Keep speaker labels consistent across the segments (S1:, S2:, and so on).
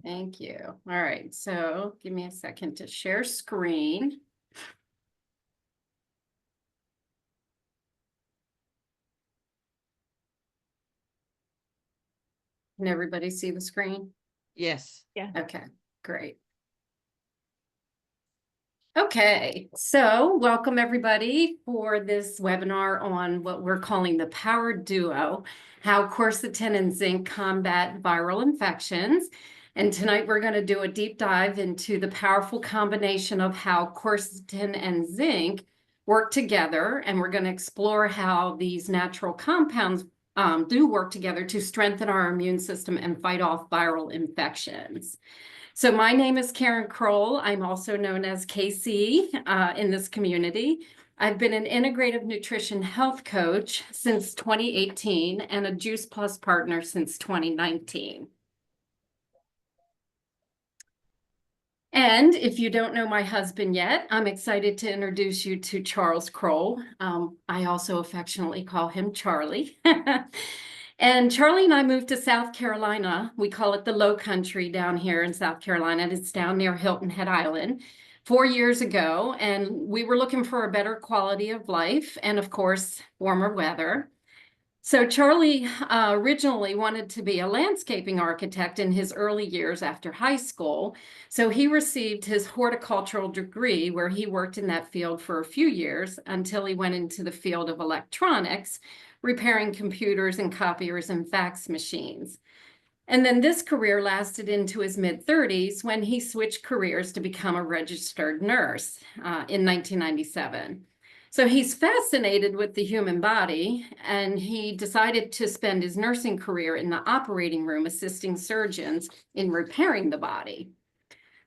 S1: Thank you. All right, so give me a second to share screen. Can everybody see the screen?
S2: Yes.
S3: Yeah.
S1: Okay, great. Okay, so welcome everybody for this webinar on what we're calling the Power Duo, how quercetin and zinc combat viral infections. And tonight we're going to do a deep dive into the powerful combination of how quercetin and zinc work together. And we're going to explore how these natural compounds do work together to strengthen our immune system and fight off viral infections. So my name is Karen Kroll. I'm also known as KC in this community. I've been an integrative nutrition health coach since 2018 and a Juice Plus partner since 2019. And if you don't know my husband yet, I'm excited to introduce you to Charles Kroll. I also affectionately call him Charlie. And Charlie and I moved to South Carolina. We call it the Low Country down here in South Carolina. It's down near Hilton Head Island 4 years ago. And we were looking for a better quality of life and, of course, warmer weather. So Charlie originally wanted to be a landscaping architect in his early years after high school. So he received his horticultural degree where he worked in that field for a few years until he went into the field of electronics, repairing computers and copiers and fax machines. And then this career lasted into his mid-30s when he switched careers to become a registered nurse in 1997. So he's fascinated with the human body, and he decided to spend his nursing career in the operating room assisting surgeons in repairing the body.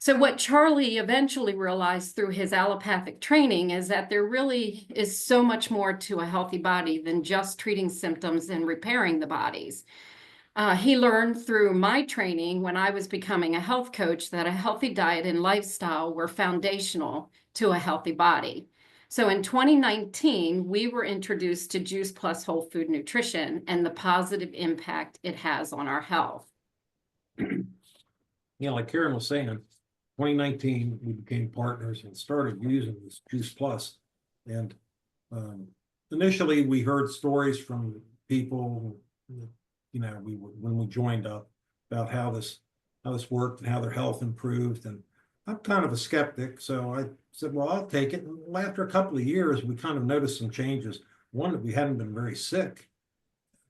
S1: So what Charlie eventually realized through his allopathic training is that there really is so much more to a healthy body than just treating symptoms and repairing the bodies. He learned through my training when I was becoming a health coach that a healthy diet and lifestyle were foundational to a healthy body. So in 2019, we were introduced to Juice Plus Whole Food Nutrition and the positive impact it has on our health.
S4: Yeah, like Karen was saying, 2019, we became partners and started using this Juice Plus. And initially, we heard stories from people, when we joined up about how this worked and how their health improved. And I'm kind of a skeptic, so I said, well, I'll take it. And after a couple of years, we kind of noticed some changes. One, that we hadn't been very sick,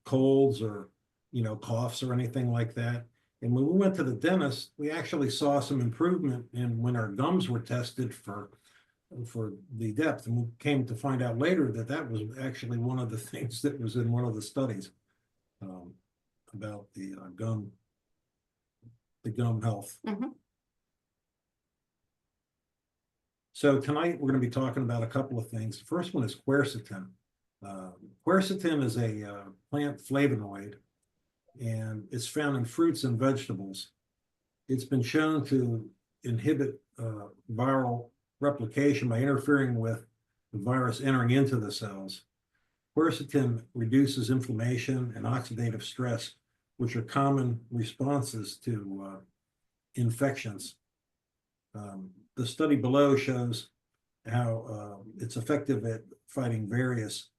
S4: colds or, coughs or anything like that. And when we went to the dentist, we actually saw some improvement in when our gums were tested for the depth. And we came to find out later that that was actually one of the things that was in one of the studies about the gum health.
S1: Mm-hmm.
S4: So tonight we're going to be talking about a couple of things. The first one is quercetin. Quercetin is a plant flavonoid, and it's found in fruits and vegetables. It's been shown to inhibit viral replication by interfering with the virus entering into the cells. Quercetin reduces inflammation and oxidative stress, which are common responses to infections. The study below shows how it's effective at fighting various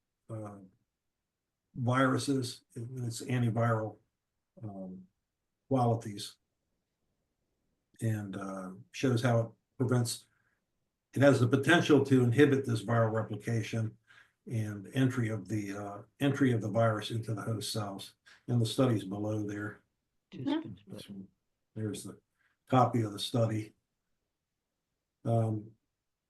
S4: viruses and its antiviral qualities, and shows how it prevents, it has the potential to inhibit this viral replication and entry of the virus into the host cells. And the study's below there.
S1: Yeah.
S4: There's the copy of the study.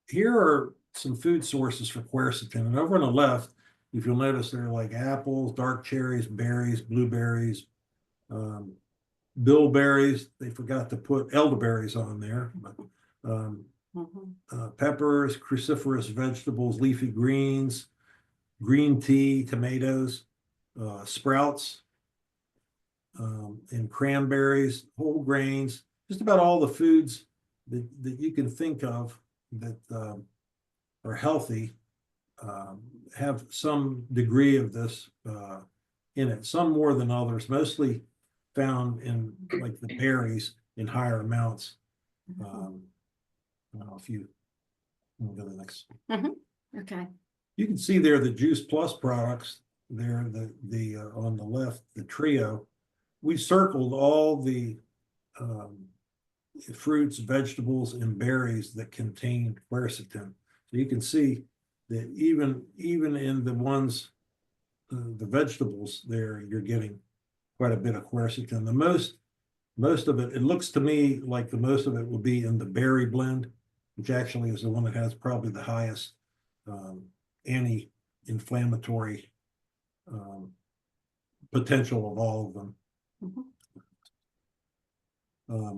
S4: Here are some food sources for quercetin. And over on the left, if you'll notice, they're like apples, dark cherries, berries, blueberries, bilberries. They forgot to put elderberries on there. But, peppers, cruciferous vegetables, leafy greens, green tea, tomatoes, sprouts, and cranberries, whole grains, just about all the foods that you can think of that are healthy have some degree of this in it, some more than others, mostly found in like the berries in higher amounts.
S1: Mhm.
S4: I don't know if you want to go to the next.
S1: Okay.
S4: You can see there the Juice Plus products there, the on the left, the trio. We circled all the fruits, vegetables, and berries that contain quercetin. So you can see that even in the ones, the vegetables there, you're getting quite a bit of quercetin. The most of it, it looks to me like the most of it will be in the berry blend, which actually is the one that has probably the highest anti-inflammatory potential of all of them.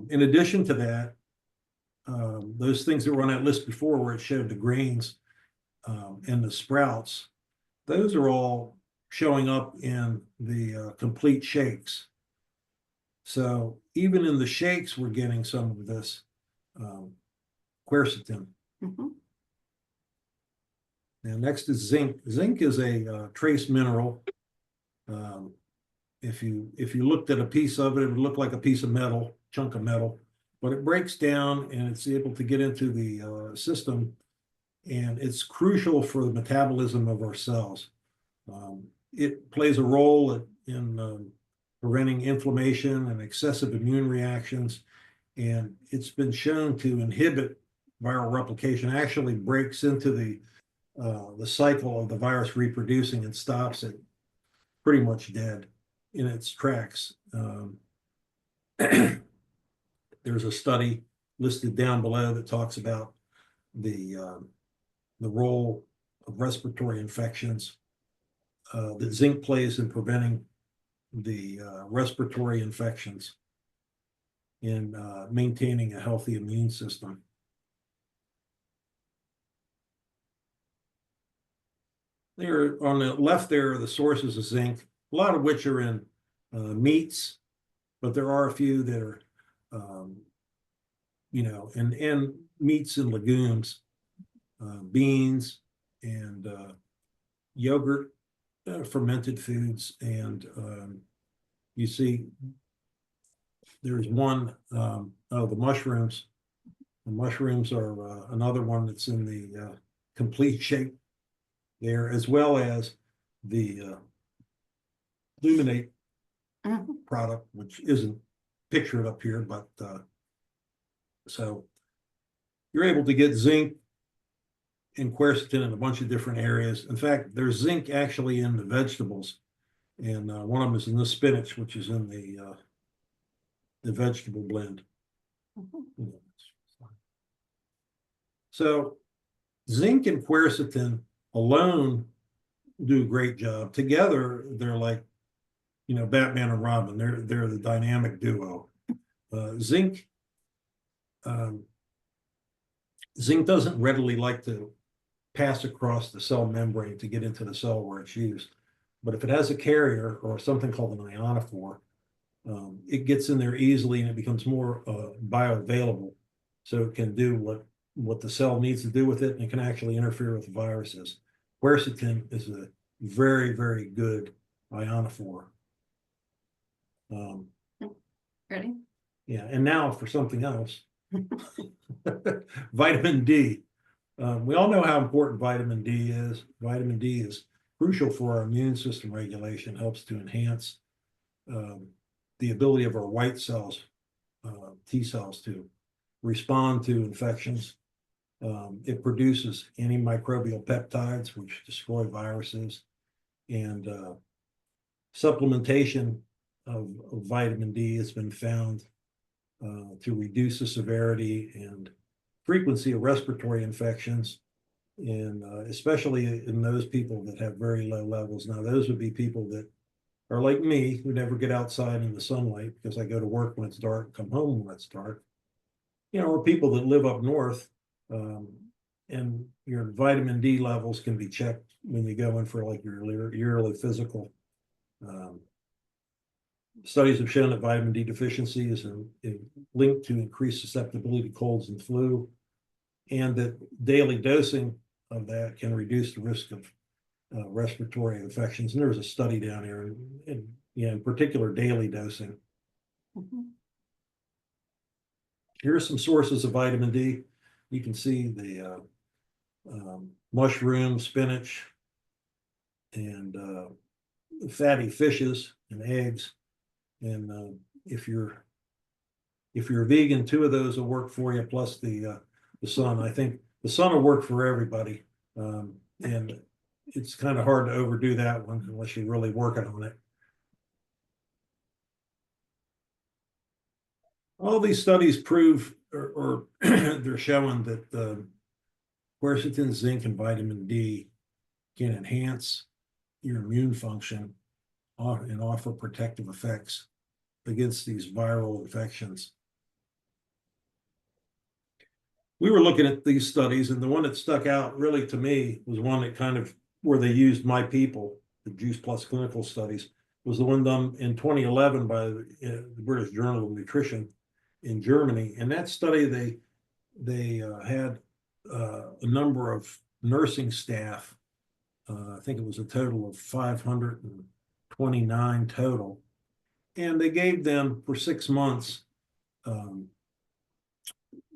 S4: In addition to that, those things that were on that list before where it showed the grains and the sprouts, those are all showing up in the complete shakes. So even in the shakes, we're getting some of this quercetin. Now, next is zinc. Zinc is a trace mineral. If you looked at a piece of it, it would look like a piece of metal, chunk of metal, but it breaks down and it's able to get into the system, and it's crucial for the metabolism of our cells. It plays a role in preventing inflammation and excessive immune reactions, and it's been shown to inhibit viral replication. Actually breaks into the cycle of the virus reproducing and stops it pretty much dead in its tracks. There's a study listed down below that talks about the role of respiratory infections that zinc plays in preventing the respiratory infections in maintaining a healthy immune system. There on the left there are the sources of zinc, a lot of which are in meats, but there are a few that are, and meats and legumes, beans and yogurt, fermented foods, and you see there's one, the mushrooms. The mushrooms are another one that's in the complete shake there, as well as the Luminate product, which isn't pictured up here, but so you're able to get zinc and quercetin in a bunch of different areas. In fact, there's zinc actually in the vegetables, and one of them is in the spinach, which is in the vegetable blend. So zinc and quercetin alone do a great job. Together, they're like, Batman and Robin. They're the dynamic duo. Zinc doesn't readily like to pass across the cell membrane to get into the cell where it's used. But if it has a carrier or something called an ionophore, it gets in there easily and it becomes more bioavailable. So it can do what the cell needs to do with it, and it can actually interfere with viruses. Quercetin is a very, very good ionophore.
S1: Ready?
S4: Yeah, and now for something else. Vitamin D. We all know how important vitamin D is. Vitamin D is crucial for our immune system regulation, helps to enhance the ability of our white cells, T cells, to respond to infections. It produces antimicrobial peptides, which destroy viruses, and supplementation of vitamin D has been found to reduce the severity and frequency of respiratory infections, and especially in those people that have very low levels. Now, those would be people that are like me, who never get outside in the sunlight because I go to work when it's dark, come home when it's dark. Or people that live up north, and your vitamin D levels can be checked when you go in for like your yearly physical. Studies have shown that vitamin D deficiency is linked to increased susceptibility to colds and flu, and that daily dosing of that can reduce the risk of respiratory infections. And there was a study down here, in particular, daily dosing. Here are some sources of vitamin D. You can see the mushroom, spinach, and fatty fishes and eggs. And if you're a vegan, 2 of those will work for you, plus the sun. I think the sun will work for everybody. And it's kind of hard to overdo that one unless you're really working on it. All these studies prove, or they're showing that quercetin, zinc, and vitamin D can enhance your immune function and offer protective effects against these viral infections. We were looking at these studies, and the one that stuck out really to me was one that kind of where they used my people, the Juice Plus clinical studies, was the one done in 2011 by the British Journal of Nutrition in Germany. And that study, they had a number of nursing staff. I think it was a total of 529 total. And they gave them for 6 months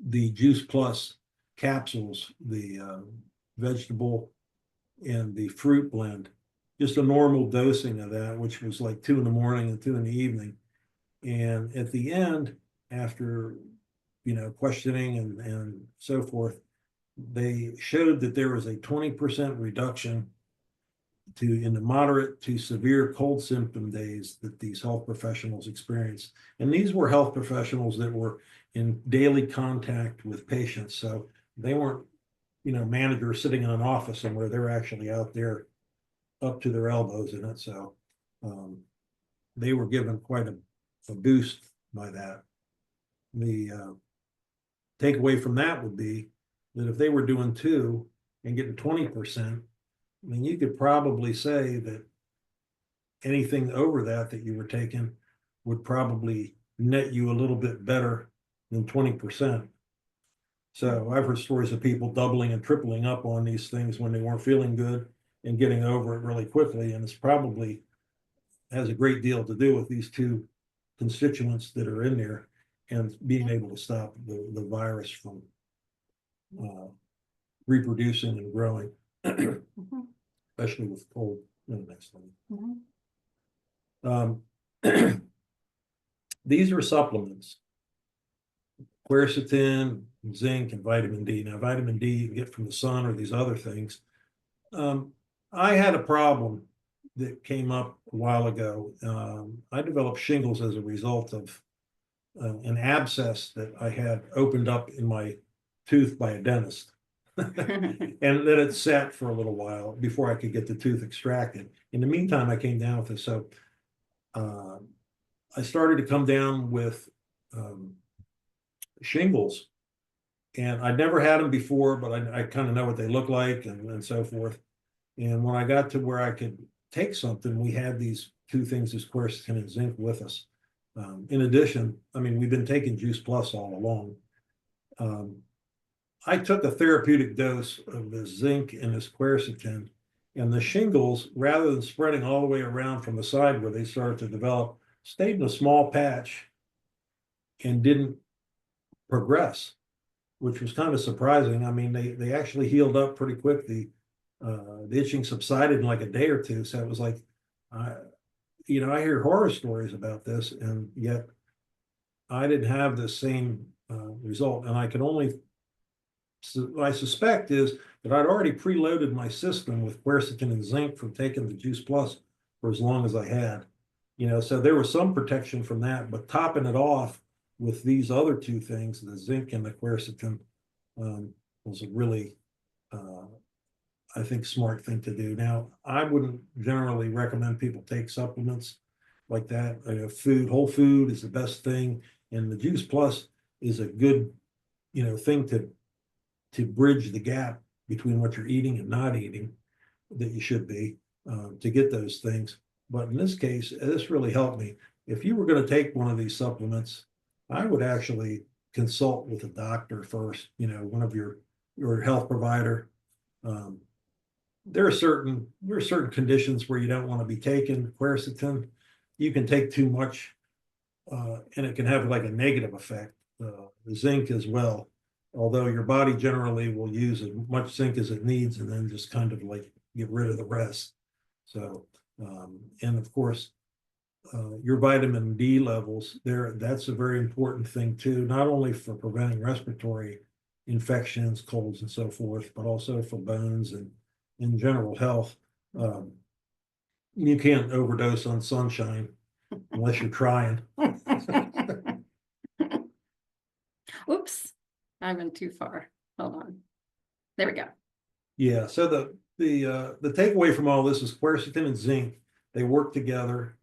S4: the Juice Plus capsules, the vegetable and the fruit blend, just a normal dosing of that, which was like 2 in the morning and 2 in the evening. And at the end, after questioning and so forth, they showed that there was a 20% reduction in the moderate to severe cold symptom days that these health professionals experienced. And these were health professionals that were in daily contact with patients. So they weren't, managers sitting in an office somewhere. They're actually out there up to their elbows in it. So they were given quite a boost by that. The takeaway from that would be that if they were doing 2 and getting 20%, I mean, you could probably say that anything over that you were taking would probably net you a little bit better than 20%. So I've heard stories of people doubling and tripling up on these things when they weren't feeling good and getting over it really quickly. And it's probably has a great deal to do with these 2 constituents that are in there and being able to stop the virus from reproducing and growing, especially with cold. Next one. These are supplements: quercetin, zinc, and vitamin D. Now, vitamin D you get from the sun or these other things. I had a problem that came up a while ago. I developed shingles as a result of an abscess that I had opened up in my tooth by a dentist. And then it sat for a little while before I could get the tooth extracted. In the meantime, I came down with it. So I started to come down with shingles, and I'd never had them before, but I kind of know what they look like and so forth. And when I got to where I could take something, we had these 2 things, this quercetin and zinc, with us. In addition, I mean, we've been taking Juice Plus all along. I took a therapeutic dose of the zinc and this quercetin, and the shingles, rather than spreading all the way around from the side where they started to develop, stayed in a small patch and didn't progress, which was kind of surprising. I mean, they actually healed up pretty quick. The itching subsided in like a day or 2. So it was like, I hear horror stories about this, and yet I didn't have the same result. And I suspect is that I'd already preloaded my system with quercetin and zinc from taking the Juice Plus for as long as I had. So there was some protection from that, but topping it off with these other 2 things, the zinc and the quercetin, was a really, I think, smart thing to do. Now, I wouldn't generally recommend people take supplements like that. Whole food is the best thing, and the Juice Plus is a good, thing to bridge the gap between what you're eating and not eating that you should be to get those things. But in this case, this really helped me. If you were going to take one of these supplements, I would actually consult with a doctor first, one of your health provider. There are certain conditions where you don't want to be taking quercetin. You can take too much and it can have like a negative effect. zinc as well. Although your body generally will use as much zinc as it needs and then just kind of like get rid of the rest. So, and of course, your vitamin D levels there, that's a very important thing too, not only for preventing respiratory infections, colds and so forth, but also for bones and in general health. You can't overdose on sunshine unless you're trying.
S1: Oops, I went too far. Hold on. There we go.
S4: Yeah, so the takeaway from all this is quercetin and zinc, they work together.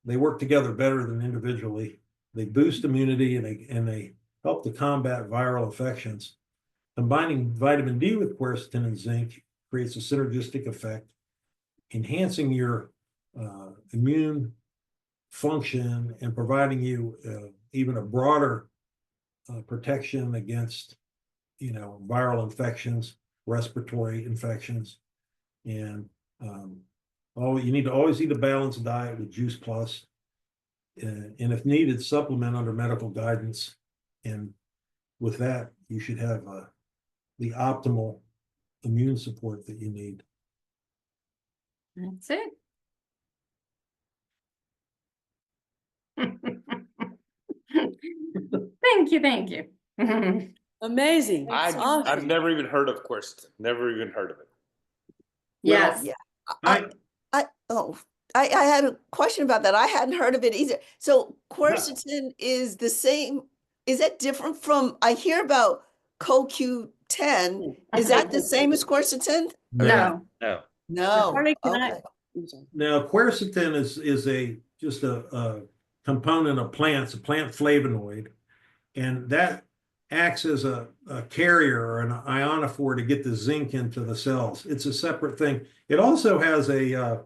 S4: They work together better than individually. They boost immunity and they help to combat viral infections. Combining vitamin D with quercetin and zinc creates a synergistic effect, enhancing your immune function and providing you even a broader protection against, viral infections, respiratory infections, and you need to always eat a balanced diet with Juice Plus, and if needed, supplement under medical guidance. And with that, you should have the optimal immune support that you need.
S1: That's it. Thank you.
S2: Amazing.
S3: I've
S2: Awesome.
S3: never even heard of Quercetin. Never even heard of it.
S1: Yes.
S5: Yeah.
S4: I
S5: I had a question about that. I hadn't heard of it either. So quercetin is the same. Is that different from, I hear about CoQ10. Is that the same as quercetin?
S1: No.
S3: No.
S5: No.
S2: Harley, can I-
S5: Okay.
S2: I'm sorry.
S4: Now, quercetin is just a component of plants, a plant flavonoid, and that acts as a carrier or an ionophore to get the zinc into the cells. It's a separate thing. It also has a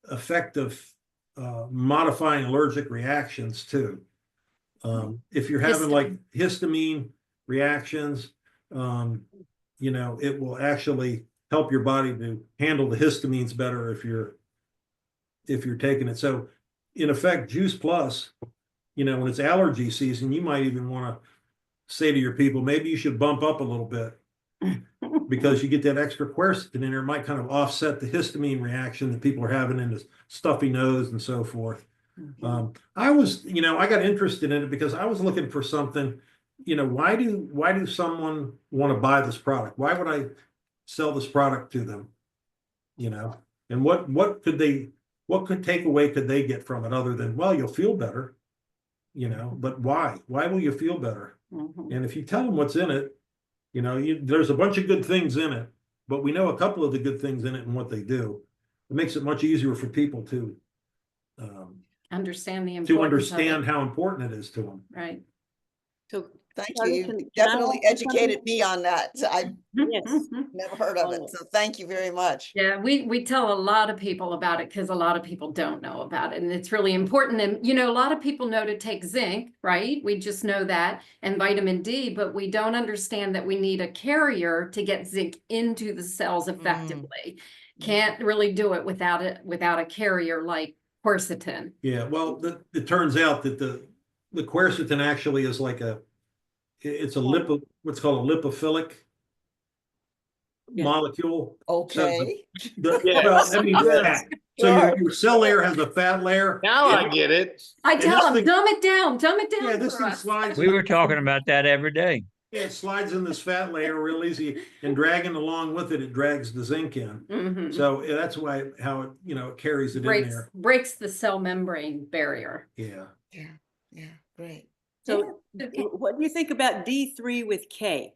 S4: effect of modifying allergic reactions too. If you're having like histamine reactions, it will actually help your body to handle the histamines better if you're taking it. So in effect, Juice Plus, when it's allergy season, you might even want to say to your people, maybe you should bump up a little bit because you get that extra quercetin in there. It might kind of offset the histamine reaction that people are having in the stuffy nose and so forth. I got interested in it because I was looking for something, why do someone want to buy this product? Why would I sell this product to them? And what takeaway could they get from it other than, well, you'll feel better, but why? Why will you feel better? And if you tell them what's in it, there's a bunch of good things in it, but we know a couple of the good things in it and what they do. It makes it much easier for people to
S1: Understand the importance
S4: understand how important it is to them.
S1: Right.
S2: So
S5: Thank
S2: Harley,
S5: you.
S2: can
S5: You
S2: I
S5: definitely
S2: ask you
S5: educated me on that. I
S2: Yes.
S5: never heard of it.
S2: Oh.
S5: So thank you very much.
S1: Yeah, we tell a lot of people about it because a lot of people don't know about it, and it's really important. And a lot of people know to take zinc, right? We just know that, and vitamin D, but we don't understand that we need a carrier to get zinc into the cells effectively. Can't really do it without a carrier like quercetin.
S4: Yeah, well, it turns out that the quercetin actually is like it's what's called a lipophilic molecule.
S5: Okay.
S4: Fat. So your cell layer has a fat layer.
S3: Now I get it.
S1: I tell
S4: this
S1: them,
S4: thing-
S1: dumb it down
S4: Yeah, this
S1: for
S4: thing
S1: us.
S4: slides.
S6: We were talking about that every day.
S4: Yeah, it slides in this fat layer real easy, and dragging along with it, it drags the zinc in.
S1: Mhm.
S4: So that's how it it carries it in there.
S1: breaks the cell membrane barrier.
S4: Yeah.
S5: Yeah, great.
S2: So
S1: Yeah.
S2: what do you think about D3 with K?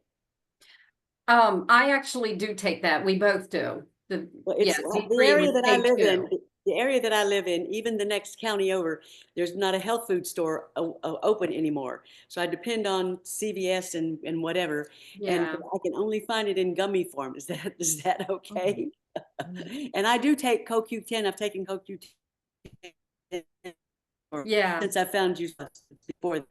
S1: I actually do take that. We both do.
S2: Well, it's
S1: D3
S2: the area
S1: with
S2: that I live in.
S1: K2.
S2: The area that I live in, even the next county over, there's not a health food store open anymore. So I depend on CVS and whatever, and
S1: Yeah.
S2: I can only find it in gummy form. Is that okay? And I do take CoQ10. I've taken CoQ10
S1: Yeah.
S2: since I found you before.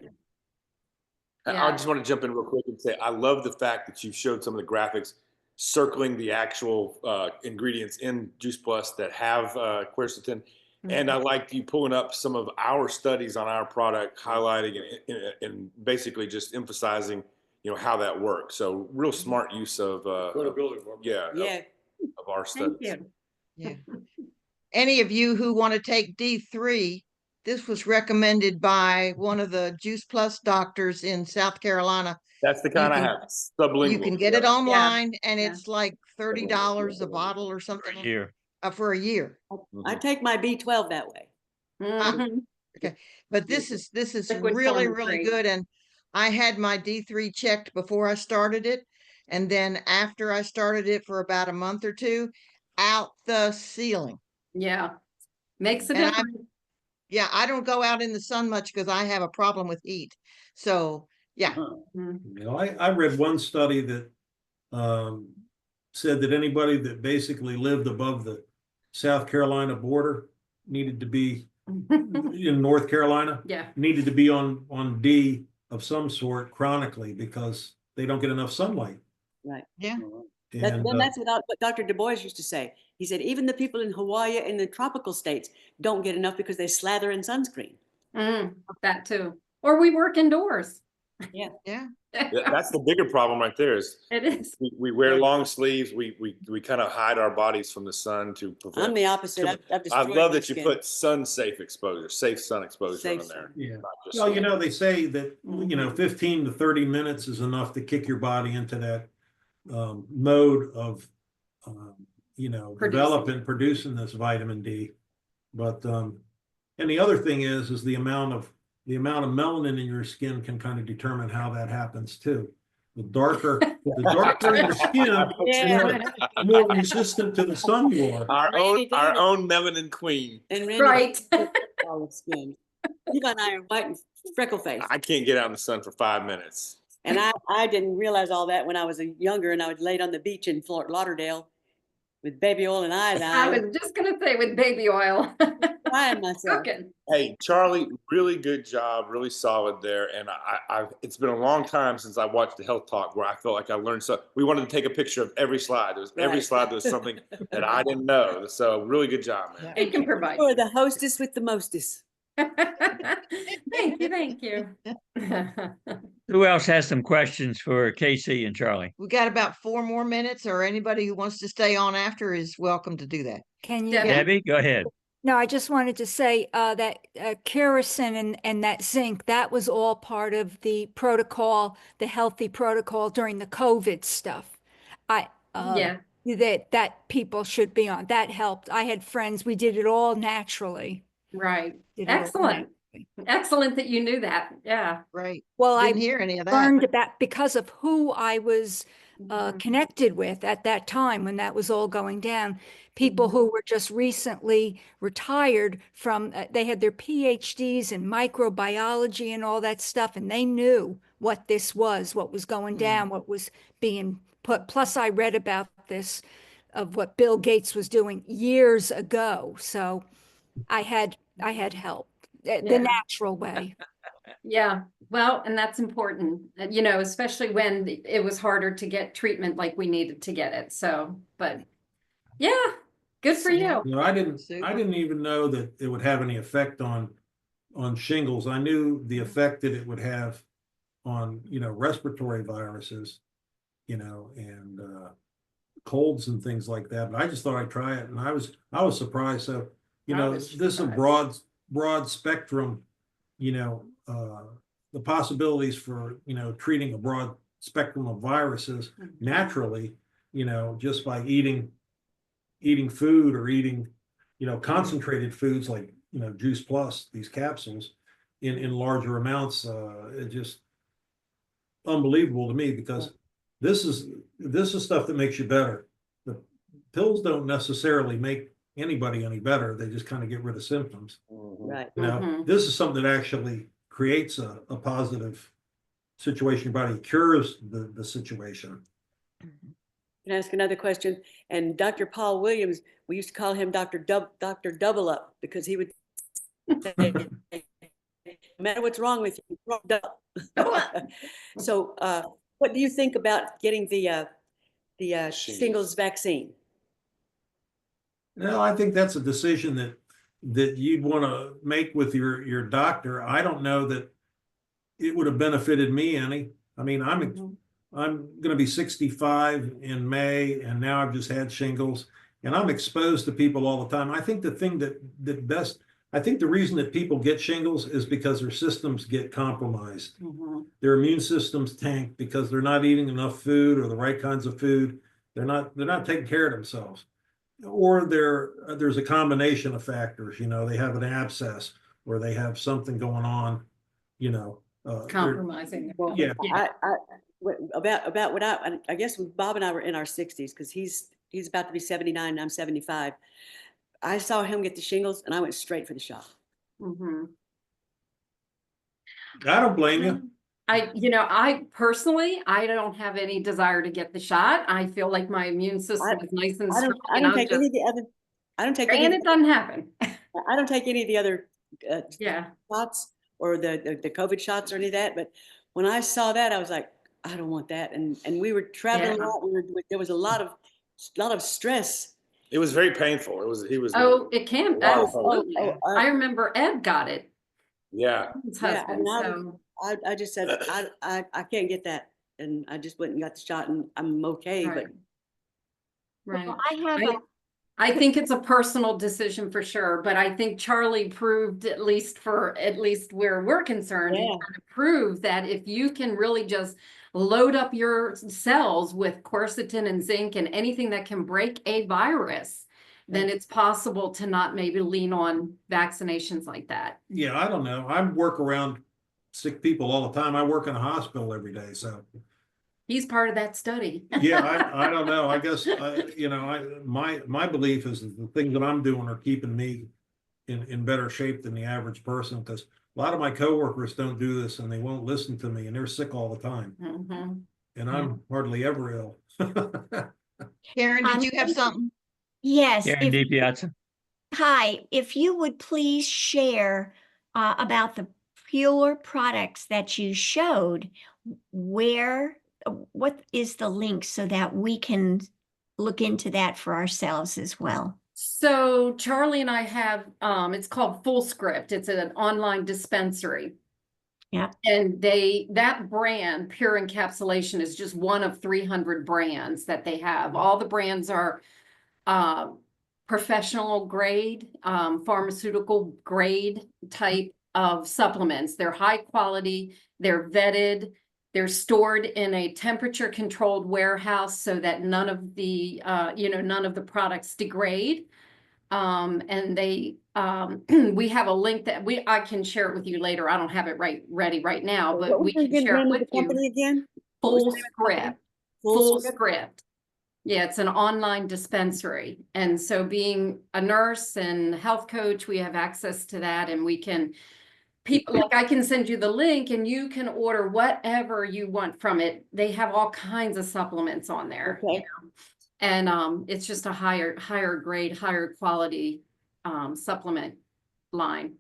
S3: I just want to jump in real quick and say I love the fact that you showed some of the graphics circling the actual ingredients in Juice Plus that have quercetin. And I like you pulling up some of our studies on our product, highlighting and basically just emphasizing, how that works. So real smart use of, yeah,
S2: Yeah.
S3: of our
S1: Thank
S3: studies.
S1: you.
S7: Yeah. Any of you who want to take D3, this was recommended by one of the Juice Plus doctors in South Carolina.
S3: That's the kind I
S7: can-
S3: have. Sublingual.
S7: You can get it
S3: yeah.
S7: online and
S1: Yeah.
S7: it's like $30 a bottle or something
S6: Here.
S7: for a year.
S2: I take my B12 that way.
S1: Mhm.
S7: But this is
S1: Liquid
S7: really,
S1: form
S7: really
S1: free.
S7: good. And I had my D3 checked before I started it. And then after I started it for about a month or two, out the ceiling.
S1: Yeah, makes a
S7: And
S1: difference.
S7: Yeah, I don't go out in the sun much because I have a problem with heat. So, yeah.
S1: Mhm.
S4: I read one study that said that anybody that basically lived above the South Carolina border needed to be in North Carolina,
S1: Yeah,
S4: needed to be on D of some sort chronically because they don't get enough sunlight.
S2: Right.
S7: Yeah.
S4: And
S2: That's what Dr. Du Bois used to say. He said, even the people in Hawaii and the tropical states don't get enough because they slather in sunscreen.
S1: that too. Or we work indoors.
S7: Yeah.
S3: That's the bigger problem right there is
S1: It is.
S3: we wear long sleeves. We kind of hide our bodies from the sun to prevent.
S2: I'm the opposite. I've
S3: I
S2: destroyed
S3: love
S2: my
S3: that you
S2: skin.
S3: put sun-safe exposure, safe sun exposure
S2: Safe
S3: on there.
S2: sun.
S4: yeah.
S3: Not just
S4: Well, they say that, 15 to 30 minutes is enough to kick your body into that mode of, developing, producing this vitamin D. But, and the other thing is the amount of melanin in your skin can kind of determine how that happens too. The darker your skin,
S2: Yeah.
S4: the more resistant to the sun you are.
S3: our
S2: Rainy
S3: own
S2: day.
S3: melanin queen.
S2: And Randy,
S1: Right.
S2: olive skin. Eva and I are white and freckle face.
S3: I can't get out in the sun for 5 minutes.
S2: And I didn't realize all that when I was younger and I was laid on the beach in Fort Lauderdale with baby oil and
S1: I
S2: iodine,
S1: was just gonna say with baby oil.
S2: crying myself.
S1: Cooking.
S3: Hey, Charlie, really good job, really solid there. And it's been a long time since I watched the Health Talk where I felt like I learned so. We wanted to take a picture of every slide. Every
S2: Right.
S3: slide there was something that I didn't know. So really good job, man.
S1: It can provide.
S2: You're the hostess with the mostest.
S1: Thank you.
S6: Who else has some questions for Casey and Charlie?
S7: We got about 4 more minutes, or anybody who wants to stay on after is welcome to do that.
S8: Can you?
S1: Debbie?
S6: Debbie, go ahead.
S8: No, I just wanted to say that Quercetin and that zinc, that was all part of the protocol, the healthy protocol during the COVID stuff.
S1: Yeah.
S8: That people should be on. That helped. I had friends, we did it all naturally.
S1: Right.
S8: Did it all
S1: Excellent.
S8: naturally.
S1: Excellent that you knew that. Yeah.
S7: Right.
S8: Well,
S7: Didn't
S8: I
S7: hear any of that.
S8: learned about because of who I was
S1: Mhm.
S8: connected with at that time when that was all going down. People who were just recently retired from, they had their PhDs in microbiology and all that stuff, and they knew what this was, what was going down, what was being put. Plus, I read about this of what Bill Gates was doing years ago. So I had help the
S1: Yeah.
S8: natural way.
S1: Yeah. Well, and that's important, especially when it was harder to get treatment like we needed to get it. So, but yeah, good for you.
S4: I didn't even know that it would have any effect on shingles. I knew the effect that it would have on, respiratory viruses, and colds and things like that. But I just thought I'd try it, and I was surprised. So,
S1: I was
S4: this is a broad spectrum, the possibilities for, treating a broad spectrum of viruses naturally, just by eating food or eating, concentrated foods like, Juice Plus, these capsules in larger amounts. It just unbelievable to me because this is stuff that makes you better. The pills don't necessarily make anybody any better. They just kind of get rid of symptoms.
S2: Right.
S4: This is something that actually creates a positive situation. Your body cures the situation.
S2: Can I ask another question? And Dr. Paul Williams, we used to call him Dr. Double Up because he would say, no matter what's wrong with you, double up. So what do you think about getting the shingles vaccine?
S4: Well, I think that's a decision that that you'd want to make with your doctor, I don't know that it would have benefited me any. I mean, I'm going to be 65 in May, and now I've just had shingles, and I'm exposed to people all the time. I think the thing I think the reason that people get shingles is because their systems get compromised. Their immune systems tank because they're not eating enough food or the right kinds of food. They're not taking care of themselves. Or there's a combination of factors, they have an abscess or they have something going on,
S1: Compromising.
S2: Well,
S4: Yeah.
S2: about what I guess when Bob and I were in our 60s, because he's about to be 79 and I'm 75. I saw him get the shingles and I went straight for the shot.
S4: I don't blame you.
S1: I personally, I don't have any desire to get the shot. I feel like my immune system is nice and strong.
S2: I don't take any of the other. I don't take any.
S1: And it doesn't happen.
S2: I don't take any of the other
S1: Yeah.
S2: shots or the COVID shots or any of that. But when I saw that, I was like, I don't want that. And we were traveling a lot. There was a lot of stress.
S3: It was very painful. He was.
S1: Oh, it can.
S3: Wow.
S1: Absolutely. I remember Ed got it.
S3: Yeah.
S1: His
S2: Yeah,
S1: husband.
S2: and I just said, I can't get that. And I just went and got the shot and I'm okay.
S1: Right.
S2: But
S1: Right.
S8: Well,
S1: I think it's a personal decision for sure, but I think Charlie proved, at least where we're concerned, he
S2: Yeah.
S1: kind of proved that if you can really just load up your cells with quercetin and zinc and anything that can break a virus, then it's possible to not maybe lean on vaccinations like that.
S4: Yeah, I don't know. I work around sick people all the time. I work in a hospital every day, so.
S1: He's part of that study.
S4: Yeah, I don't know. I guess, my belief is that the things that I'm doing are keeping me in better shape than the average person, because a lot of my coworkers don't do this and they won't listen to me and they're sick all the time. And I'm hardly ever ill.
S7: Karen, did you have something?
S9: Yes.
S6: Karen DiPiazza.
S9: Hi, if you would please share about the Pure products that you showed, what is the link so that we can look into that for ourselves as well?
S1: So Charlie and I have, it's called Fullscript. It's an online dispensary.
S9: Yeah.
S1: And that brand, Pure Encapsulation, is just one of 300 brands that they have. All the brands are professional grade, pharmaceutical grade type of supplements. They're high quality, they're vetted, they're stored in a temperature controlled warehouse so that none of the products degrade. And they, we have a link that I can share it with you later. I don't have it ready right now, but we can share it with you.
S2: company again?
S1: Fullscript. Fullscript. Yeah, it's an online dispensary. And so being a nurse and health coach, we have access to that, and we can, I can send you the link and you can order whatever you want from it. They have all kinds of supplements on there.
S2: Okay.
S1: And it's just a higher grade, higher quality supplement line.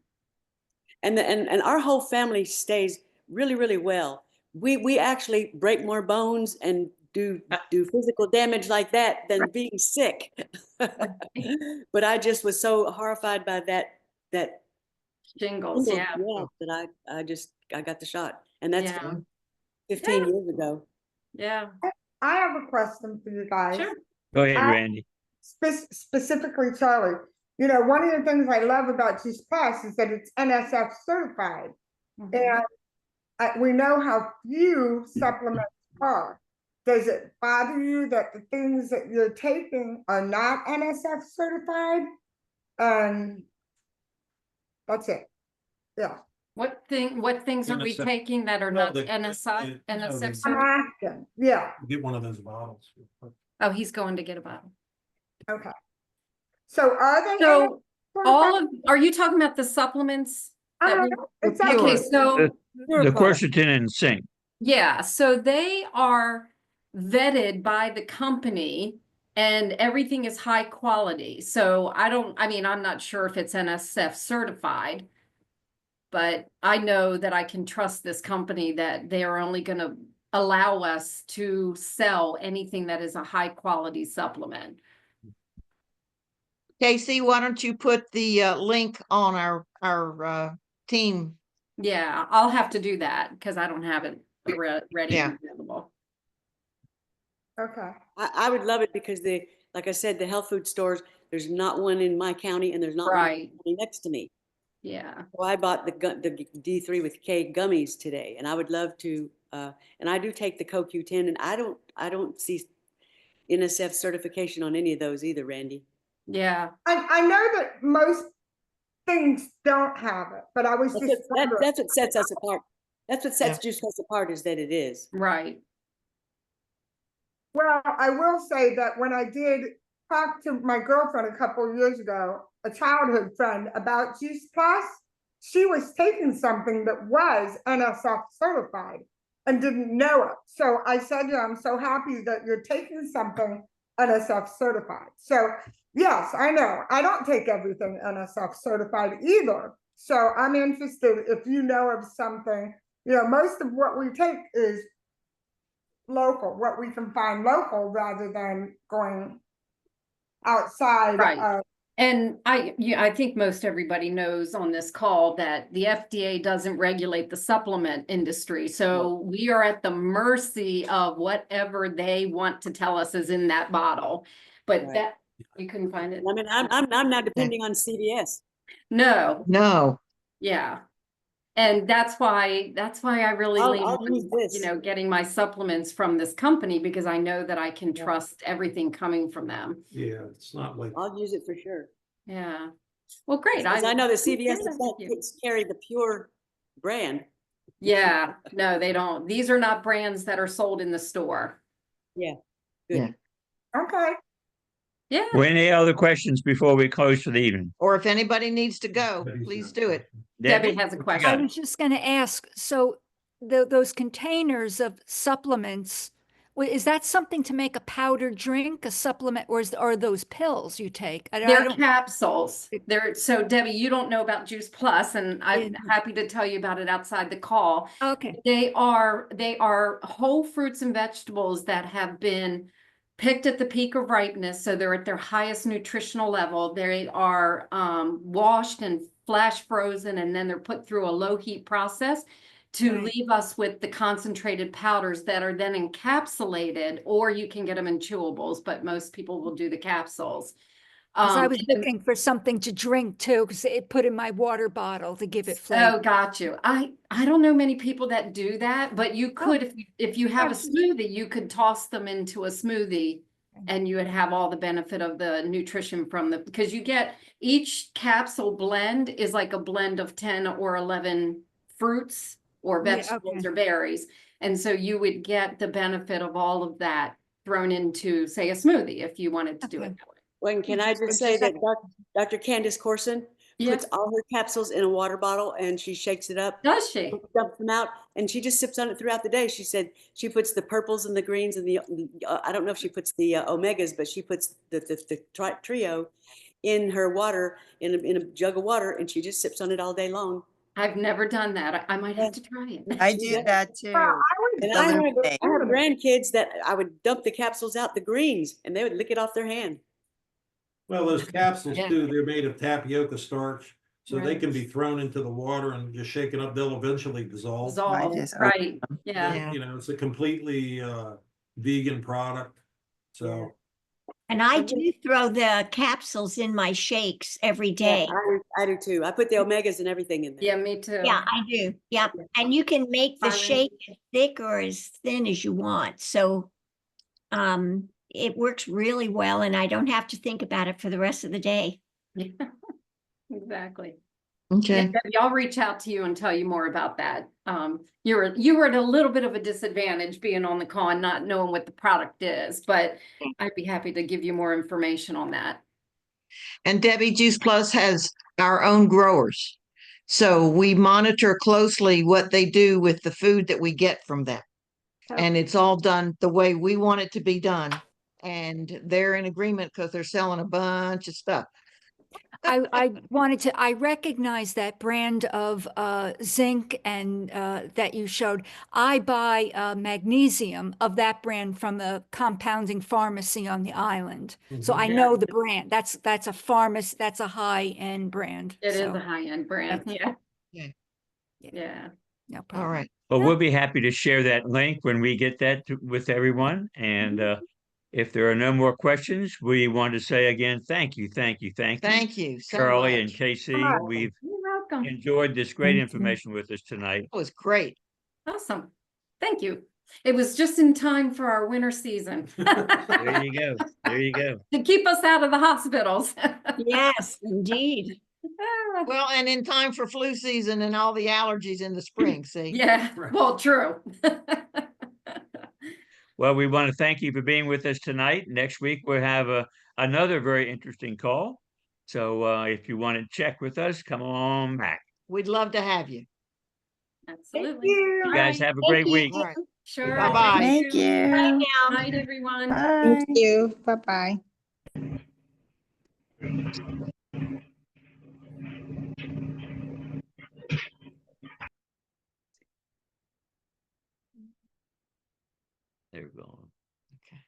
S2: And our whole family stays really, really well. We actually break more bones and do physical damage like that than being sick. But I just was so horrified by that
S1: Shingles, yeah.
S2: that I got the shot. And that's
S1: Yeah.
S2: 15 years ago.
S1: Yeah.
S10: I have a question for you guys.
S1: Sure.
S6: Go ahead, Randy.
S10: Specifically, Charlie. One of the things I love about Juice Plus is that it's NSF certified. And we know how few supplements are. Does it bother you that the things that you're taking are not NSF certified? That's it. Yeah.
S1: What things are we
S4: NSF
S1: taking that are
S4: Well,
S1: not
S4: the-
S1: NSF
S10: I'm
S1: certified?
S10: asking. Yeah.
S4: Get one of those bottles.
S1: Oh, he's going to get a bottle.
S10: Okay. So are they?
S1: So
S10: NSF
S1: are you talking about the supplements?
S10: certified? It's
S1: Okay,
S10: okay.
S1: so
S6: The quercetin and zinc.
S1: yeah, so they are vetted by the company and everything is high quality. So I'm not sure if it's NSF certified, but I know that I can trust this company that they are only going to allow us to sell anything that is a high quality supplement.
S7: Casey, why don't you put the link on our team?
S1: Yeah, I'll have to do that because I don't have it ready
S7: Yeah.
S1: and available.
S10: Okay.
S2: I would love it because like I said, the health food stores, there's not one in my county and there's not one
S1: Right.
S2: next to me.
S1: Yeah.
S2: So I bought the D3 with K gummies today, and I would love to, and I do take the CoQ10, and I don't see NSF certification on any of those either, Randy.
S1: Yeah.
S10: I know that most things don't have it, but I was
S2: That's
S10: just
S2: what,
S10: wondering.
S2: that's what sets us apart. That's what sets
S7: Yeah.
S2: Juice Plus apart, is that it is.
S1: Right.
S10: Well, I will say that when I did talk to my girlfriend a couple of years ago, a childhood friend, about Juice Plus, she was taking something that was NSF certified and didn't know it. So I said, yeah, I'm so happy that you're taking something NSF certified. So yes, I know. I don't take everything NSF certified either. So I'm interested if you know of something, most of what we take is local, what we can find local rather than going outside
S1: Right.
S10: of.
S1: And I think most everybody knows on this call that the FDA doesn't regulate the supplement industry. So we are at the mercy of whatever they want to tell us is in that bottle. But
S2: Right.
S1: that we couldn't find it.
S2: I mean, I'm now depending on CVS.
S1: No.
S7: No.
S1: Yeah. And that's why I really lean
S2: I'll use
S1: on,
S2: this.
S1: getting my supplements from this company because I know that I can
S2: Yeah.
S1: trust everything coming from them.
S4: Yeah, it's not like,
S2: I'll use it for sure.
S1: Yeah. Well, great.
S2: Because I know that CVS
S1: Thank you.
S2: does carry the pure brand.
S1: Yeah, no, they don't. These are not brands that are sold in the store.
S2: Yeah. Good.
S7: Yeah.
S10: Okay.
S1: Yeah.
S6: Well, any other questions before we close for the evening?
S7: Or if anybody needs to go, please do it.
S1: Debbie has a
S6: what you
S1: question.
S8: I
S6: got?
S8: was just going to ask, so those containers of supplements, is that something to make a powdered drink, a supplement, or are those pills you take? I
S1: They're
S8: don't.
S1: capsules. So Debbie, you don't know about Juice Plus, and I'm
S8: Yeah.
S1: happy to tell you about it outside the call.
S8: Okay.
S1: They are whole fruits and vegetables that have been picked at the peak of ripeness, so they're at their highest nutritional level. They are washed and flash frozen, and then they're put through a low heat process to
S8: Right.
S1: leave us with the concentrated powders that are then encapsulated, or you can get them in chewables, but most people will do the capsules.
S8: Because I was
S1: And-
S8: looking for something to drink too, because it put in my water bottle to give it flavor.
S1: Oh, got you. I don't know many people that do that, but you could, if you have a smoothie, you could toss them into a smoothie and you would have all the benefit of the nutrition from because you get each capsule blend is like a blend of 10 or 11 fruits or
S8: Yeah,
S1: vegetables
S8: okay.
S1: or berries. And so you would get the benefit of all of that thrown into, say, a smoothie if you wanted to do it
S8: Okay.
S1: that way.
S2: Well, and can I just say that Dr. Candace Corson
S1: Yeah.
S2: puts all her capsules in a water bottle and she shakes it up,
S1: Does she?
S2: dumps them out, and she just sips on it throughout the day. She said she puts the purples and the greens and I don't know if she puts the omegas, but she puts the trio in her water, in a jug of water, and she just sips on it all day long.
S1: I've never done that. I might have to try it.
S11: I do that too.
S2: And
S11: The
S2: I have
S11: lemonade.
S2: grandkids that I would dump the capsules out, the greens, and they would lick it off their hand.
S4: well, those capsules
S1: Yeah.
S4: too, they're made of tapioca starch. So they
S1: Right.
S4: can be thrown into the water and just shaken up. They'll eventually dissolve.
S1: Dissolve,
S11: just open
S1: right, yeah.
S11: Yeah.
S4: You know, it's a completely vegan product. So
S9: And I do throw the capsules in my shakes every day.
S2: Yeah, I do too. I put the omegas and everything in there.
S1: Yeah, me too.
S9: Yeah, I do. Yep. And you can make the
S1: Fine.
S9: shake as thick or as thin as you want. So it works really well and I don't have to think about it for the rest of the day.
S1: Yeah, exactly.
S7: Okay.
S1: Yeah, Debbie, I'll reach out to you and tell you more about that. You were at a little bit of a disadvantage being on the call and not knowing what the product is, but I'd be happy to give you more information on that.
S7: And Debbie, Juice Plus has our own growers. So we monitor closely what they do with the food that we get from them. And it's all done the way we want it to be done. And they're in agreement because they're selling a bunch of stuff.
S8: I wanted to, I recognize that brand of zinc and that you showed. I buy magnesium of that brand from a compounding pharmacy on the island. So I
S1: Yeah.
S8: know the brand. That's a pharmacy, that's a high-end brand.
S1: It is
S8: So,
S1: a high-end brand, yeah. Yeah.
S8: no
S7: All
S8: problem.
S7: right.
S6: Well, we'll be happy to share that link when we get that with everyone. And if there are no more questions, we want to say again, thank you, thank you, thank you.
S7: Thank you so
S6: Charlie and
S7: much.
S6: Casey,
S10: Bye.
S6: we've
S1: You're welcome.
S6: enjoyed this great
S8: Thank you.
S6: information with us tonight.
S7: That was great.
S1: Awesome. Thank you. It was just in time for our winter season.
S6: There you go. There you go.
S1: To keep us out of the hospitals.
S9: Yes, indeed.
S7: Well, and in time for flu season and all the allergies in the spring, see?
S1: Yeah, well, true.
S6: Well, we want to thank you for being with us tonight. Next week, we'll have another very interesting call. So if you want to check with us, come on back.
S7: We'd love to have you.
S1: Absolutely.
S10: you.
S6: You guys
S1: All right.
S6: have a great
S9: you.
S6: week.
S7: All right.
S1: Sure.
S7: Bye-bye.
S1: Thank
S11: Thank you.
S9: Bye now.
S1: Night, everyone.
S11: Thank you. Bye-bye.
S6: There we go. Okay.